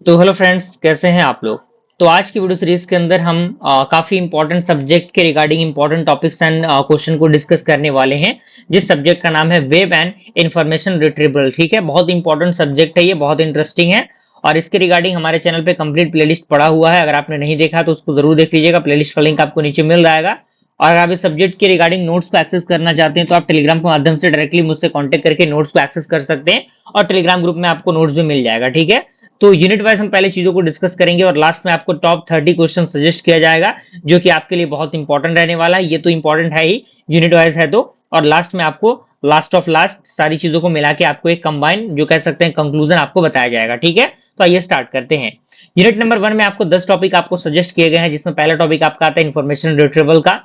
तो hello friends, कैसे हैं आप लोग। तो आज की वीडियो सीरीज के अंदर हम काफी इंपॉर्टेंट सब्जेक्ट के regarding important topics and question को डिस्कस करने वाले हैं। जिस सब्जेक्ट का नाम है वेब एंड इंफॉर्मेशन रिट्रीवल। ठीक है, बहुत इंपॉर्टेंट सब्जेक्ट है, ये बहुत इंटरेस्टिंग है। और इसके रिगार्डिंग हमारे चैनल पे कंप्लीट प्लेलिस्ट पड़ा हुआ है, अगर आपने नहीं देखा तो उसको जरूर देख लीजिएगा। प्लेलिस्ट का लिंक आपको नीचे मिल जाएगा। और अगर आप इस सब्जेक्ट के रिगार्डिंग नोट्स को एक्सेस करना चाहते हैं तो आप टेलीग्राम के माध्यम से डायरेक्टली मुझसे कॉन्टेक्ट करके नोट्स को एक्सेस कर सकते हैं, और टेलीग्राम ग्रुप में आपको नोट्स भी मिल जाएगा। ठीक है, तो यूनिट वाइज हम पहले चीजों को डिस्कस करेंगे और लास्ट में आपको टॉप 30 क्वेश्चन सजेस्ट किया जाएगा, जो कि आपके लिए बहुत इंपॉर्टेंट रहने वाला है। ये तो इंपॉर्टेंट है ही, यूनिट वाइज है तो। और लास्ट में आपको लास्ट ऑफ लास्ट सारी चीजों को मिला के आपको एक कंबाइन जो कह सकते हैं कंक्लूजन आपको बताया जाएगा। ठीक है, तो आइए स्टार्ट करते हैं। यूनिट नंबर 1 में आपको 10 टॉपिक आपको सजेस्ट किए गए हैं, जिसमें पहला टॉपिक आपका आता है इन्फॉर्मेशन रिट्रीवल का।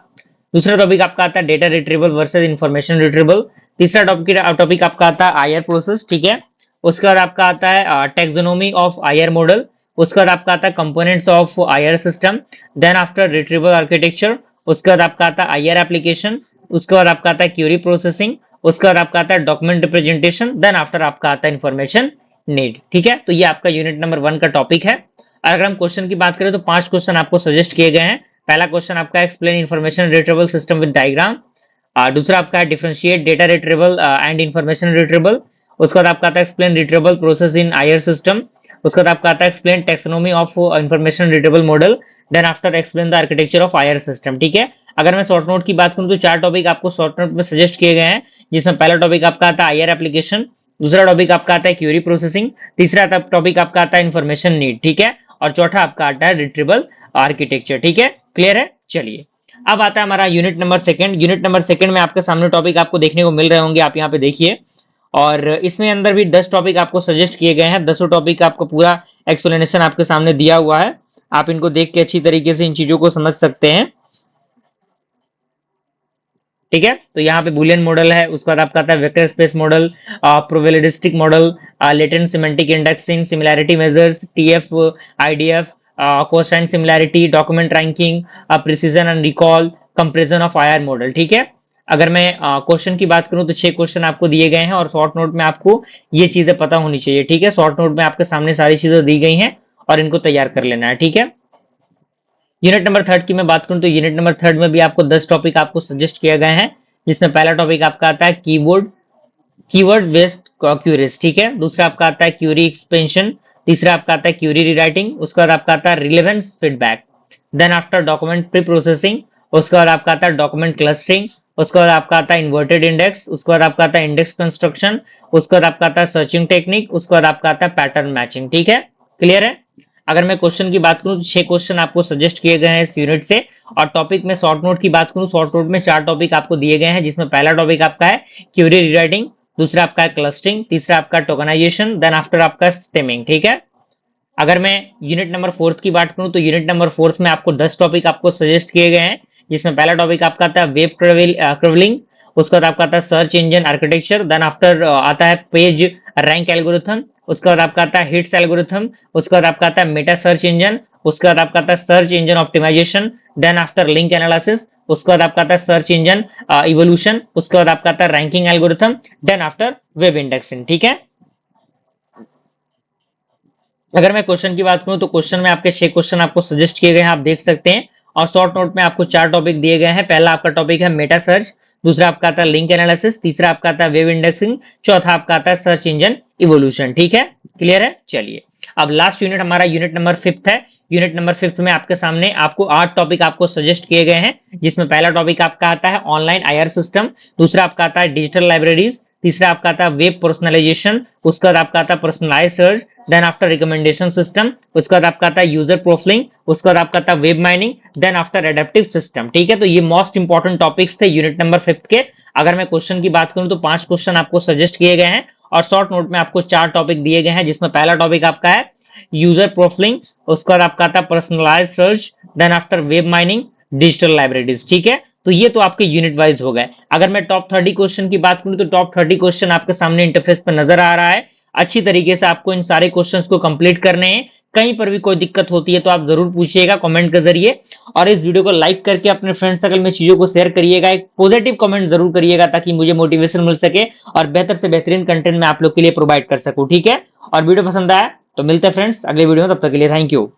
दूसरा टॉपिक आपका आता है data retrieval versus information retrieval. तीसरा टॉपिक आपका आता है आईआर प्रोसेस। ठीक है, उसके बाद आपका आता है टेक्सोनोमी ऑफ आईआर मॉडल। उसके बाद आपका आता है components of IR system. Then after retrieval architecture. उसके बाद आपका आता है आईआर एप्लीकेशन। उसके बाद आपका आता है क्यूरी प्रोसेसिंग। उसके बाद आपका आता है डॉक्यूमेंट रिप्रेजेंटेशन। देन आफ्टर आपका आता है इन्फॉर्मेशन नीड। ठीक है, तो ये आपका यूनिट नंबर 1 का टॉपिक है। अगर हम क्वेश्चन की बात करें तो 5 क्वेश्चन आपको सजेस्ट किए गए हैं। पहला क्वेश्चन आपका explain information retrieval system with diagram. दूसरा आपका है differentiate data retrieval and information retrieval. उसके बाद आपका आता है explain retrieval process in IR system. उसके बाद आपका आता है explain taxonomy of information retrieval model. Then after explain the architecture of IR system. ठीक है, अगर मैं शॉर्ट नोट की बात करूं तो 4 टॉपिक आपको शॉर्ट नोट में सजेस्ट किए गए हैं, जिसमें पहला टॉपिक आपका आता है आईआर एप्लीकेशन। दूसरा टॉपिक आपका आता है क्यूरी प्रोसेसिंग। तीसरा टॉपिक आपका आता है इन्फॉर्मेशन नीड। ठीक है, और चौथा आपका आता है रिट्रीवल आर्किटेक्चर। ठीक है, क्लियर है। चलिए, अब आता है हमारा unit number second. Unit number second में आपके सामने टॉपिक आपको देखने को मिल रहे होंगे, आप यहाँ पे देखिए। और इसमें अंदर भी 10 टॉपिक आपको सजेस्ट किए गए हैं। 10 टॉपिक का आपको पूरा एक्सप्लेनेशन आपके सामने दिया हुआ है, आप इनको देख के अच्छी तरीके से इन चीजों को समझ सकते हैं। ठीक है, तो यहाँ पे बुलियन मॉडल है, उसके बाद आपका आता है vector space model, probabilistic model, latent semantic indexing, similarity measures, TF, IDF, cosine similarity, document ranking, precision and recall, comparison of IR model. ठीक है, अगर मैं क्वेश्चन की बात करूं तो 6 क्वेश्चन आपको दिए गए हैं, और शॉर्ट नोट में आपको ये चीजें पता होनी चाहिए। ठीक है, शॉर्ट नोट में आपके सामने सारी चीजें दी गई हैं और इनको तैयार कर लेना है। ठीक है, यूनिट नंबर 3 की मैं बात करूं तो यूनिट नंबर 3 में भी आपको 10 टॉपिक आपको सजेस्ट किए गए हैं, जिसमें पहला टॉपिक आपका आता है कीवर्ड बेस्ड क्यूरीज। ठीक है, दूसरा आपका आता है क्यूरी एक्सपेंशन। तीसरा आपका आता है क्यूरी रीराइटिंग। उसके बाद आपका आता है relevance feedback. Then after document pre processing. उसके बाद आपका आता है डॉक्यूमेंट क्लस्टरिंग। उसके बाद आपका आता है इन्वर्टेड इंडेक्स। उसके बाद आपका आता है इंडेक्स कंस्ट्रक्शन। उसके बाद आपका आता है सर्चिंग टेक्निक। उसके बाद आपका आता है पैटर्न मैचिंग। ठीक है, क्लियर है। अगर मैं क्वेश्चन की बात करूं तो 6 क्वेश्चन आपको सजेस्ट किए गए हैं इस यूनिट से। और टॉपिक में शॉर्ट नोट की बात करूं, शॉर्ट नोट में 4 टॉपिक आपको दिए गए हैं, जिसमें पहला टॉपिक आपका है क्यूरी रीराइटिंग। दूसरा आपका है क्लस्टरिंग। तीसरा आपका टोकनाइजेशन। देन आफ्टर आपका स्टेमिंग। ठीक है, अगर मैं यूनिट नंबर 4 की बात करूं तो यूनिट नंबर 4 में आपको 10 टॉपिक आपको सजेस्ट किए गए हैं, जिसमें पहला टॉपिक आपका आता है वेब क्रवलिंग। उसके बाद आपका आता है search engine architecture. Then after आता है पेज रैंक एल्गोरिथम। उसके बाद आपका आता है हिट्स एल्गोरिथम। उसके बाद आपका आता है मेटा सर्च इंजन। उसके बाद आपका आता है search engine optimization. Then after link analysis. उसके बाद आपका आता है सर्च इंजन इवोल्यूशन। उसके बाद आपका आता है ranking algorithm. Then after web indexing. ठीक है, अगर मैं क्वेश्चन की बात करूं तो क्वेश्चन में आपके 6 क्वेश्चन आपको सजेस्ट किए गए हैं, आप देख सकते हैं। और शॉर्ट नोट में आपको 4 टॉपिक दिए गए हैं। पहला आपका टॉपिक है मेटा सर्च। दूसरा आपका आता है लिंक एनालिसिस। तीसरा आपका आता है वेब इंडेक्सिंग। चौथा आपका आता है सर्च इंजन इवोल्यूशन। ठीक है, क्लियर है। चलिए, अब लास्ट यूनिट हमारा यूनिट नंबर 5 है। यूनिट नंबर 5 में आपके सामने आपको 8 टॉपिक आपको सजेस्ट किए गए हैं, जिसमें पहला टॉपिक आपका आता है ऑनलाइन आईआर सिस्टम। दूसरा आपका आता है डिजिटल लाइब्रेरीज। तीसरा आपका आता है वेब पर्सनलाइजेशन। उसके बाद आपका आता है personalise search. Then after recommendation system. उसके बाद आपका आता है यूजर प्रोफाइलिंग। उसके बाद आपका आता है web mining. Then after adaptive system. ठीक है, तो ये मोस्ट इंपॉर्टेंट टॉपिक्स थे यूनिट नंबर 5 के। अगर मैं क्वेश्चन की बात करूं तो 5 क्वेश्चन आपको सजेस्ट किए गए हैं, और शॉर्ट नोट में आपको 4 टॉपिक दिए गए हैं, जिसमें पहला टॉपिक आपका है यूजर प्रोफाइलिंग। उसके बाद आपका आता है personalise search. Then after web mining, digital libraries. ठीक है, तो ये तो आपके यूनिट वाइज हो गए। अगर मैं टॉप 30 क्वेश्चन की बात करूं तो टॉप 30 क्वेश्चन आपके सामने इंटरफेस पर नजर आ रहा है। अच्छी तरीके से आपको इन सारे क्वेश्चंस को कंप्लीट करने हैं। कहीं पर भी कोई दिक्कत होती है तो आप जरूर पूछिएगा कमेंट के जरिए, और इस वीडियो को लाइक करके अपने फ्रेंड सर्कल में चीजों को शेयर करिएगा। एक पॉजिटिव कमेंट जरूर करिएगा, ताकि मुझे मोटिवेशन मिल सके और बेहतर से बेहतरीन कंटेंट मैं आप लोग के लिए प्रोवाइड कर सकूं। ठीक है, और वीडियो पसंद आया तो मिलते हैं फ्रेंड्स अगले वीडियो में, तब तक के लिए थैंक यू।